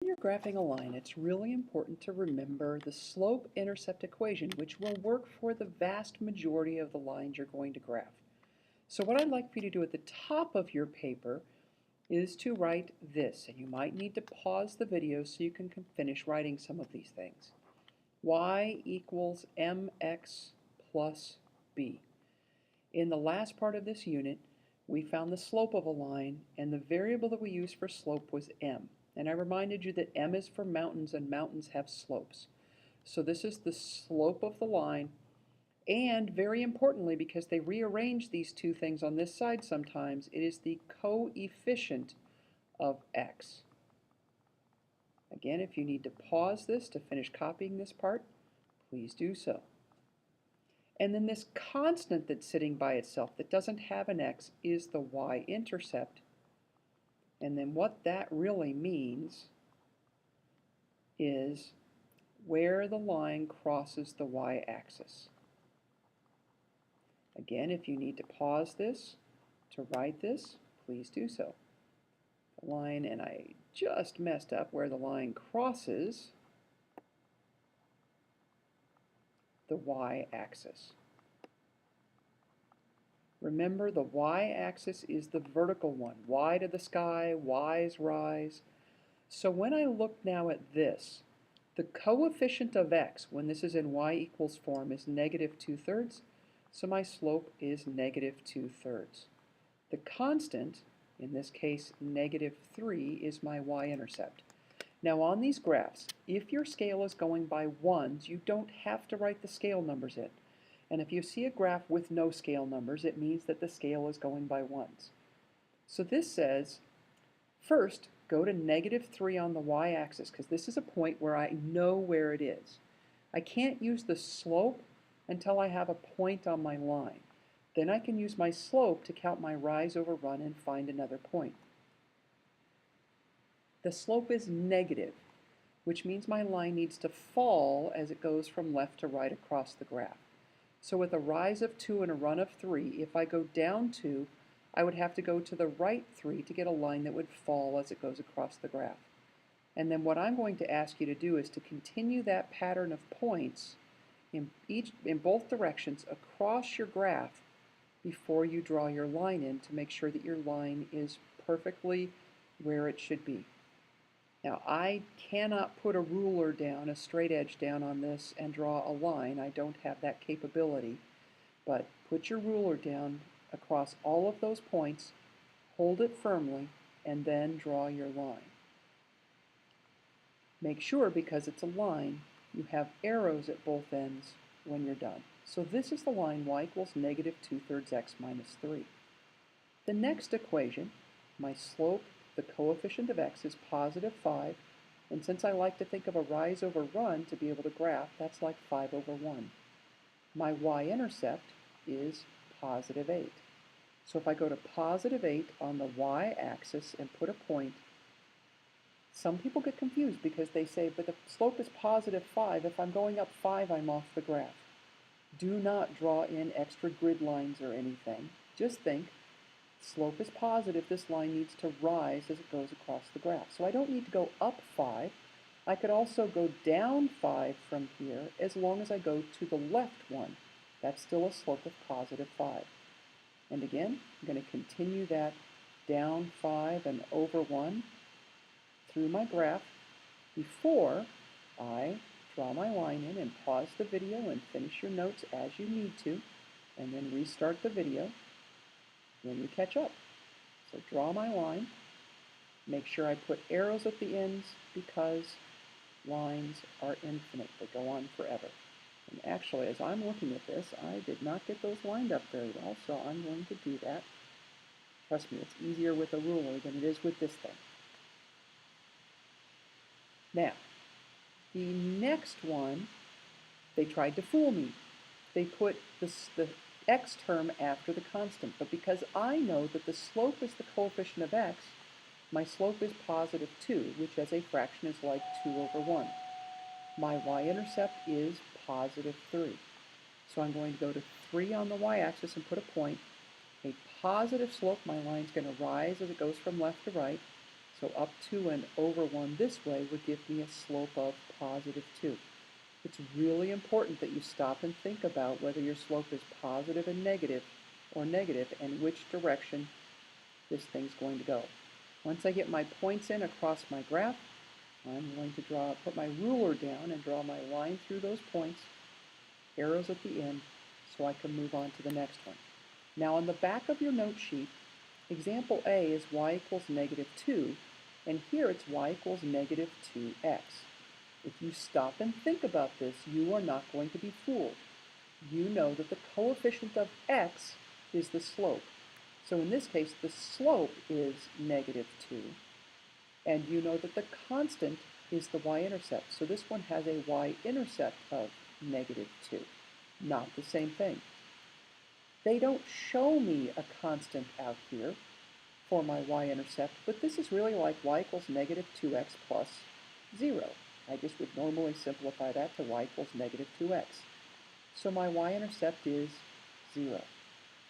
you're graphing a line, it's really important to remember the slope-intercept equation, which will work for the vast majority of the lines you're going to graph. So what I'd like for you to do at the top of your paper is to write this, and you might need to pause the video so you can finish writing some of these things. Y equals mx plus b. In the last part of this unit, we found the slope of a line, and the variable that we used for slope was m. And I reminded you that m is for mountains, and mountains have slopes. So this is the slope of the line, and very importantly, because they rearrange these two things on this side sometimes, it is the coefficient of x. Again, if you need to pause this to finish copying this part, please do so. And then this constant that's sitting by itself that doesn't have an x is the y-intercept. And then what that really means is where the line crosses the y-axis. Again, if you need to pause this to write this, please do so. The line, and I just messed up where the line crosses the y-axis. Remember, the y-axis is the vertical one. Y to the sky, y's rise. So when I look now at this, the coefficient of x, when this is in y equals form, is negative 2/3. So my slope is negative 2/3. The constant, in this case negative 3, is my y-intercept. Now on these graphs, if your scale is going by ones, you don't have to write the scale numbers in. And if you see a graph with no scale numbers, it means that the scale is going by ones. So this says, first, go to negative 3 on the y-axis, because this is a point where I know where it is. I can't use the slope until I have a point on my line. Then I can use my slope to count my rise over run and find another point. The slope is negative, which means my line needs to fall as it goes from left to right across the graph. So with a rise of 2 and a run of 3, if I go down 2, I would have to go to the right 3 to get a line that would fall as it goes across the graph. And then what I'm going to ask you to do is to continue that pattern of points in both directions across your graph before you draw your line in to make sure that your line is perfectly where it should be. Now I cannot put a ruler down, a straight edge down on this and draw a line. I don't have that capability. But put your ruler down across all of those points, hold it firmly, and then draw your line. Make sure, because it's a line, you have arrows at both ends when you're done. So this is the line y equals negative 2/3 x minus 3. The next equation, my slope, the coefficient of x, is positive 5, and since I like to think of a rise over run to be able to graph, that's like 5 over 1. My y-intercept is positive 8. So if I go to positive 8 on the y-axis and put a point, some people get confused because they say, but the slope is positive 5. If I'm going up 5, I'm off the graph. Do not draw in extra grid lines or anything. Just think, slope is positive. This line needs to rise as it goes across the graph. So I don't need to go up 5. I could also go down 5 from here as long as I go to the left one. That's still a slope of positive 5. And again, I'm going to continue that down 5 and over 1 through my graph before I draw my line in and pause the video and finish your notes as you need to, and then restart the video when you catch up. So draw my line. Make sure I put arrows at the ends because lines are infinite. They go on forever. And actually, as I'm looking at this, I did not get those lined up very well, so I'm going to do that. Trust me, it's easier with a ruler than it is with this thing. Now, the next one, they tried to fool me. They put the x term after the constant, but because I know that the slope is the coefficient of x, my slope is positive 2, which as a fraction is like 2 over 1. My y-intercept is positive 3. So I'm going to go to 3 on the y-axis and put a point. A positive slope, my line's going to rise as it goes from left to right. So up 2 and over 1 this way would give me a slope of positive 2. It's really important that you stop and think about whether your slope is positive and negative or negative and which direction this thing's going to go. Once I get my points in across my graph, I'm going to put my ruler down and draw my line through those points, arrows at the end, so I can move on to the next one. Now on the back of your note sheet, example A is y equals negative 2, and here it's y equals negative 2x. If you stop and think about this, you are not going to be fooled. You know that the coefficient of x is the slope. So in this case, the slope is negative 2, and you know that the constant is the y-intercept. So this one has a y-intercept of negative 2. Not the same thing. They don't show me a constant out here for my y-intercept, but this is really like y equals negative 2x plus 0. I just would normally simplify that to y equals negative 2x. So my y-intercept is 0.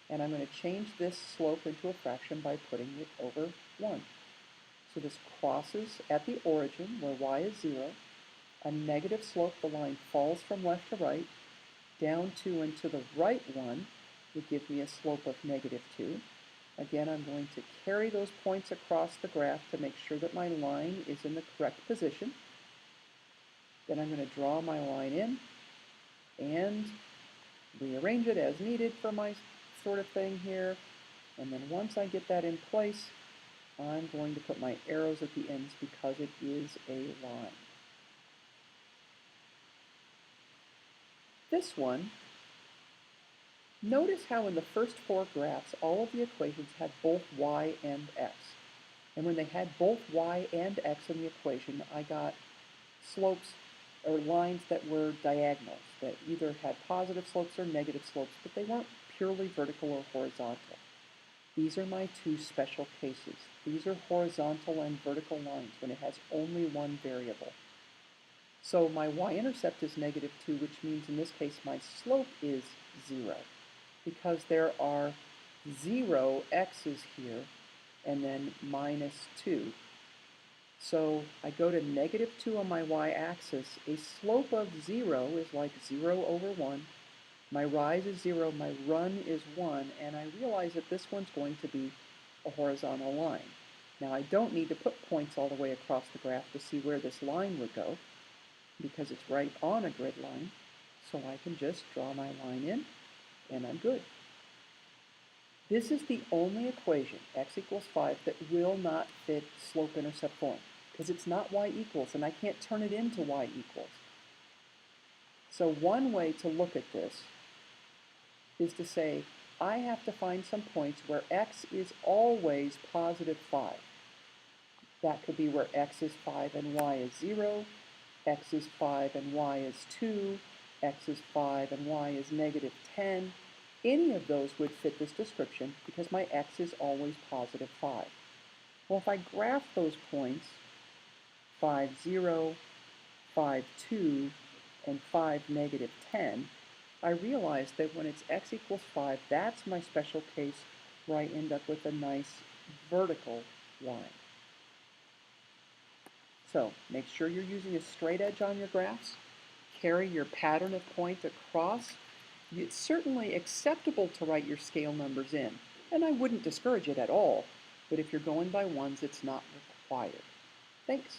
And I'm going to change this slope into a fraction by putting it over 1. So this crosses at the origin where y is 0. A negative slope, the line falls from left to right. Down 2 and to the right 1 would give me a slope of negative 2. Again, I'm going to carry those points across the graph to make sure that my line is in the correct position. Then I'm going to draw my line in and rearrange it as needed for my sort of thing here. And then once I get that in place, I'm going to put my arrows at the ends because it is a line. This one, notice how in the first 4 graphs, all of the equations had both y and x. And when they had both y and x in the equation, I got slopes or lines that were diagonals, that either had positive slopes or negative slopes, but they weren't purely vertical or horizontal. These are my 2 special cases. These are horizontal and vertical lines when it has only one variable. So my y-intercept is negative 2, which means in this case my slope is 0, because there are 0 x's here and then minus 2. So I go to negative 2 on my y-axis. A slope of 0 is like 0 over 1. My rise is 0, my run is 1, and I realize that this one's going to be a horizontal line. Now I don't need to put points all the way across the graph to see where this line would go, because it's right on a grid line, so I can just draw my line in, and I'm good. This is the only equation, x equals 5, that will not fit slope-intercept form, because it's not y equals, and I can't turn it into y equals. So one way to look at this is to say, I have to find some points where x is always positive 5. That could be where x is 5 and y is 0, x is 5 and y is 2, x is 5 and y is negative 10. Any of those would fit this description because my x is always positive 5. Well, if I graph those points, 5, 0, 5, 2, and 5, negative 10, I realize that when it's x equals 5, that's my special case where I end up with a nice vertical line. So make sure you're using a straight edge on your graphs. Carry your pattern of point across. It's certainly acceptable to write your scale numbers in, and I wouldn't discourage it at all, but if you're going by ones, it's not required. Thanks.